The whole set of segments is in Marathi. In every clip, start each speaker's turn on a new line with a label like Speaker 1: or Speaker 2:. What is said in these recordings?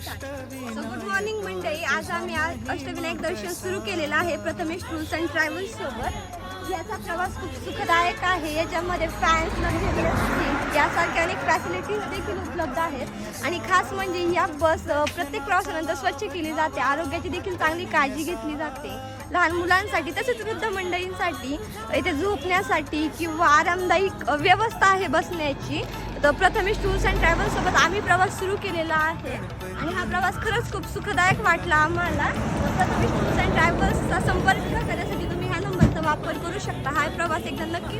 Speaker 1: गुड मॉर्निंग मंडळी. आज आम्ही अष्टविनायक दर्शन सुरू केलेलं आहे प्रथमेश टूर्स अँड ट्रॅव्हल्स सोबत. याचा प्रवास खूप सुखदायक आहे. याच्यामध्ये फॅन्स, लक्झरी यासारख्या अनेक फॅसिलिटीज देखील उपलब्ध आहेत आणि खास म्हणजे या बस प्रत्येक प्रवासानंतर स्वच्छ केली जाते. आरोग्याची देखील चांगली काळजी घेतली जाते. लहान मुलांसाठी तसेच वृद्ध मंडळींसाठी इथे झोपण्यासाठी किंवा आरामदायी व्यवस्था आहे बसण्याची. तर प्रथमेश टूर्स अँड ट्रॅव्हल्स सोबत आम्ही प्रवास सुरू केलेला आहे आणि हा प्रवास खरंच खूप सुखदायक वाटला आम्हाला. प्रथमेश टूर्स अँड ट्रॅव्हल्सचा संपर्क करण्यासाठी तुम्ही ह्या नंबरचा वापर करू शकता. हा प्रवास एकदा नक्की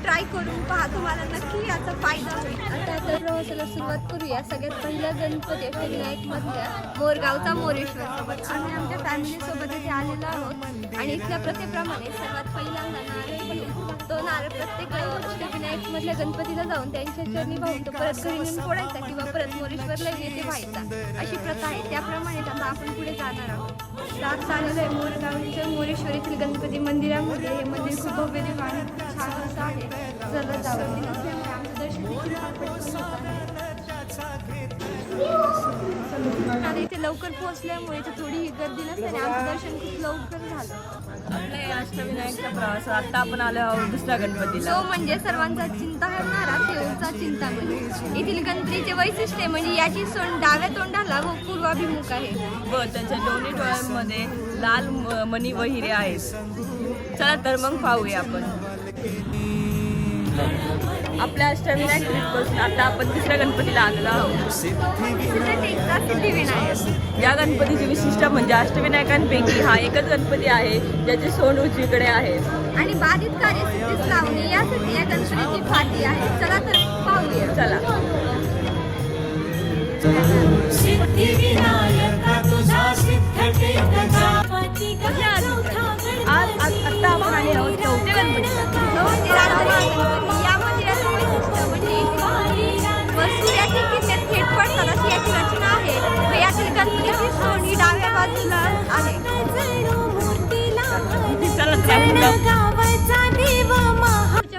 Speaker 1: ट्राय करून पहा, तुम्हाला नक्की याचा फायदा होईल. आता तर प्रवासाला सुरुवात करूया. सगळ्यात पहिला गणपती अष्टविनायक मधल्या मोरगावचा मोरेश्वर सोबत आम्ही आमच्या फॅमिलीसोबत इथे आलेलो आहोत आणि इथल्या प्रथेप्रमाणे सर्वात पहिल्यांदा तो नारळ प्रत्येक अष्टविनायक मधल्या गणपतीला जाऊन त्यांच्या चरणी वाहून तो परत घरी नेऊन फोडायचा किंवा परत मोरेश्वरला येथे व्हायचा, अशी प्रथा आहे. त्याप्रमाणे आता आपण पुढे जाणार आहोत. रात चाललेलं आहे मोरगावच्या मोरेश्वर येथील गणपती मंदिरामध्ये. हे मंदिर खूप भव्य दिव्य आणि खूप छान असं आहे. चला जावं नसल्यामुळे आमचं दर्शन आणि इथे लवकर पोहोचल्यामुळे इथे थोडी गर्दी नसल्याने आमचं दर्शन खूप लवकर झालं.
Speaker 2: आपल्या अष्टविनायकचा प्रवास आता आपण आलो आहोत दुसऱ्या गणपतीला.
Speaker 1: तो म्हणजे सर्वांचा चिंता हरणारा शेवटचा चिंतामणी. येथील गणपतीचे वैशिष्ट्य म्हणजे याची सोंड डाव्या तोंडाला व पूर्वाभिमुख आहे
Speaker 2: व त्याच्या दोन्ही डोळ्यांमध्ये लाल मणी व हिरे आहेत. चला तर मग पाहूया आपण. आपल्या अष्टविनायक ट्रिपपासून आता आपण दुसऱ्या गणपतीला आलेलो आहोत.
Speaker 1: सिद्धिविनायक.
Speaker 2: या गणपतीची विशिष्ट म्हणजे अष्टविनायकांपैकी हा एकच गणपती आहे ज्याचे सोंड उजवीकडे आहे
Speaker 1: आणि बाधित कार्यसिद्धीस लावणे यासाठी या गणपतीची फाटी आहे. चला तर पाहूया.
Speaker 2: चला. आज आता आपण आले आहोत चौथ्या गणपतीला.
Speaker 1: या मंदिराचं वैशिष्ट्य म्हणजे सूर्याची किरणे थेट पडतात अशी याची रचना आहे व यातील गणपतीची सोंड ही डाव्या बाजूला आहे.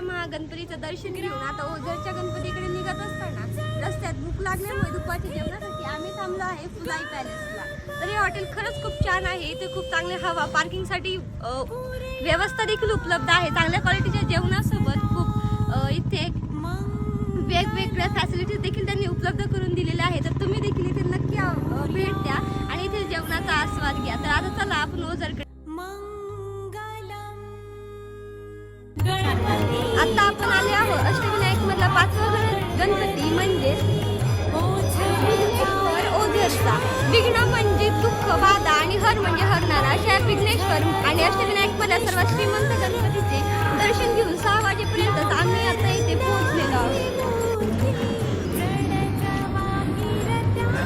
Speaker 1: महागणपतीचं दर्शन घेऊन आता ओझरच्या गणपतीकडे निघत असताना रस्त्यात भूक लागल्यामुळे दुपारच्या जेवणासाठी आम्ही थांबलो आहे फुलाई पॅलेसला. तर हे हॉटेल खरंच खूप छान आहे. इथे खूप चांगली हवा, पार्किंगसाठी व्यवस्था देखील उपलब्ध आहे. चांगल्या क्वालिटीच्या जेवणासोबत खूप इथे वेगवेगळ्या फॅसिलिटीज देखील त्यांनी उपलब्ध करून दिलेल्या आहेत. तर तुम्ही देखील इथे नक्की भेट द्या आणि इथे जेवणाचा आस्वाद घ्या. तर आता चला आपण ओझरकडे. आता आपण आले आहोत अष्टविनायक मधला 5वा गणपती म्हणजे ओझरचा. विघ्न म्हणजे दुःख, बाधा आणि हर म्हणजे हरणारा अशा विघ्नेश्वर आणि अष्टविनायक मधल्या सर्वात श्रीमंत गणपतीचे दर्शन घेऊन 6 वाजेपर्यंत आम्ही आता इथे पोहोचलेलो आहोत.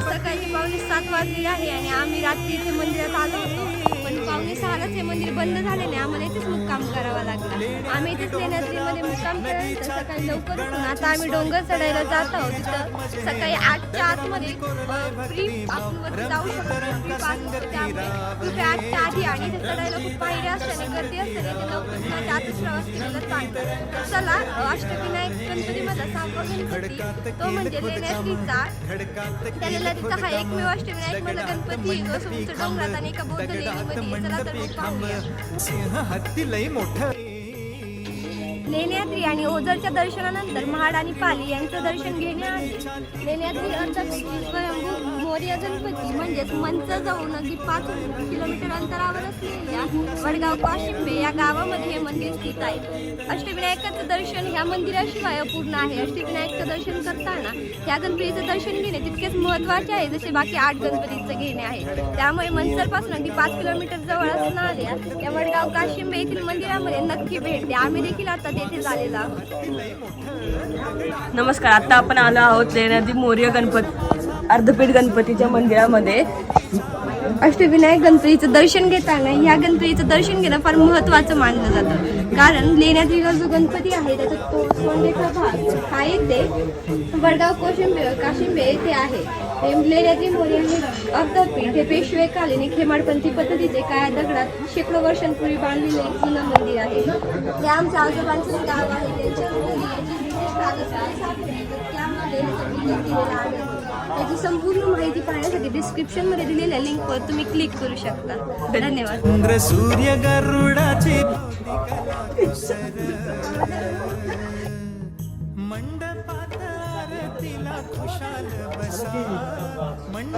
Speaker 1: सकाळी 7:15 वाजलेले आहे आणि आम्ही रात्री इथे मंदिरात आलो होतो, पण 5:45लाच हे मंदिर बंद झाल्याने आम्हाला इथेच मुक्काम करावा लागला. आम्ही इथेच लेण्याद्रीमध्ये मुक्काम केल्यानंतर सकाळी लवकर उठून आता आम्ही डोंगर चढायला जात आहोत. तिथं सकाळी 8च्या आतमध्ये फ्री आपण वरती जाऊ शकतो. फ्री पास असते त्यामुळे कृपया 8च्या आधी आणि इथे चढायला खूप पायऱ्या असल्याने गर्दी असल्याने ते लवकर आतच प्रवास केलेला चांगला. चला, अष्टविनायक गणपतीमधला 6वा गणपती तो म्हणजे लेण्याद्रीचा. त्या लेण्याद्रीचा हा एकमेव अष्टविनायक मधला गणपती उंच डोंगरात आणि एका बौद्ध लेणीमध्ये. चला तर मग पाहूया. लेण्याद्री आणि ओझरच्या दर्शनानंतर महाड आणि पाली यांचं दर्शन घेण्याआधी लेण्याद्री अर्थात स्वयंभू मोरया गणपती म्हणजेच मंच जाऊन अगदी 5 किलोमीटर अंतरावर असलेल्या वडगाव काशिंबे या गावामध्ये हे मंदिर स्थित आहे. अष्टविनायकाचं दर्शन ह्या मंदिराशिवाय अपूर्ण आहे. अष्टविनायकाचं दर्शन करताना ह्या गणपतीचं दर्शन घेणे तितकेच महत्त्वाचे आहे जसे बाकी 8 गणपतीचं घेणे आहे. त्यामुळे मंचरपासून अगदी 5 किलोमीटर जवळ असणाऱ्या या वडगाव काशिंबे येथील मंदिरामध्ये नक्की भेट द्या. आम्ही देखील आता तेथे झालेलो आहोत.
Speaker 2: नमस्कार. आता आपण आलो आहोत लेण्याद्री मोरया गणपती अर्धपीठ गणपतीच्या मंदिरामध्ये.
Speaker 1: अष्टविनायक गणपतीचं दर्शन घेताना ह्या गणपतीचं दर्शन घेणं फार महत्त्वाचं मानलं जातं, कारण लेण्याद्रीला जो गणपती आहे त्याचा तो सोंडेचा भाग हा येथे वडगाव काशिंबे येथे आहे. लेण्याद्री मोरया हे अर्धपीठ हे पेशवेकालीन खेमाडपंथी पद्धतीचे काळ्या दगडात शेकडो वर्षांपूर्वी बांधलेले एक जुनं मंदिर आहे. हे आमच्या आजोबांचं गाव आहे. त्यांच्या त्यामध्ये याची संपूर्ण माहिती पाहण्यासाठी डिस्क्रिप्शनमध्ये दिलेल्या लिंकवर तुम्ही क्लिक करू शकता. धन्यवाद.
Speaker 3: चंद्र सूर्य गरुडाचे मंडपात आरतीला खुशाल बसा.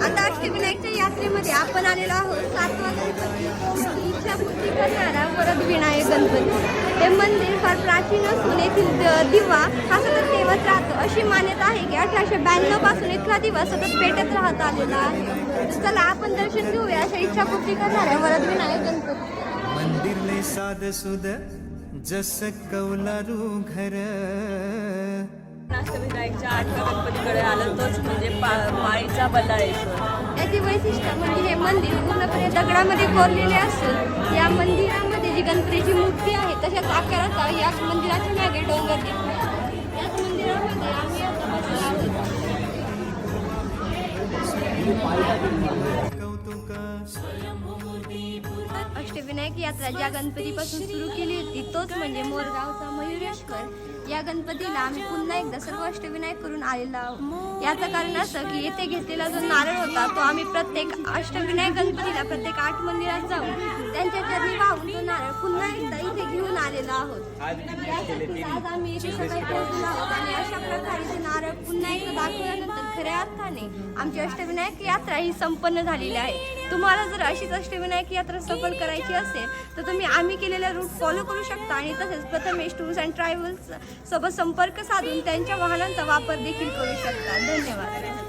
Speaker 1: आता अष्टविनायकच्या यात्रेमध्ये आपण आलेलो आहोत. 7वा गणपती इच्छापूर्ती करणारा वरद विनायक गणपती. हे मंदिर फार प्राचीन असून येथील दिवा हा सतत तेवत राहतो अशी मान्यता आहे की 1892 पासून इथला दिवा सतत पेटत राहत आलेला आहे. तर चला आपण दर्शन घेऊया अशा इच्छापूर्ती करणाऱ्या वरद विनायक गणपती.
Speaker 3: मंदिरले साध सुद जस कौलारू घर.
Speaker 2: अष्टविनायकच्या 8व्या गणपतीकडे आलं तोच म्हणजे माळीचा बल्लाळेश्वर.
Speaker 1: याचे वैशिष्ट्य म्हणजे हे मंदिर पूर्णपणे दगडामध्ये कोरलेले असून या मंदिरामध्ये जी गणपतीची मूर्ती आहे तशाच आकाराचा या मंदिराच्या मागे डोंगर दिसतो. याच मंदिरामध्ये आम्ही आता बसलो आहोत.
Speaker 3: कौतुक
Speaker 1: अष्टविनायक यात्रा ज्या गणपतीपासून सुरू केली होती तोच म्हणजे मोरगावचा मयुरेश्वर. या गणपतीला आम्ही पुन्हा एकदा सर्व अष्टविनायक करून आलेलो आहोत. याचं कारण असं की येथे घेतलेला जो नारळ होता तो आम्ही प्रत्येक अष्टविनायक गणपतीला प्रत्येक 8 मंदिरात जाऊन त्यांच्या चरणी वाहून तो नारळ पुन्हा एकदा इथे घेऊन आलेलो आहोत. यासाठी आज आम्ही इथे सकाळी पोहोचलो आहोत आणि अशा प्रकारे ते नारळ पुन्हा एकदा दाखवल्यानंतर खऱ्या अर्थाने आमची अष्टविनायक यात्रा ही संपन्न झालेली आहे. तुम्हाला जर अशीच अष्टविनायक यात्रा सफल करायची असेल तर तुम्ही आम्ही केलेला रूट फॉलो करू शकता आणि तसेच प्रथमेश टूर्स अँड ट्रॅव्हल्स सोबत संपर्क साधून त्यांच्या वाहनांचा वापर देखील करू शकता. धन्यवाद.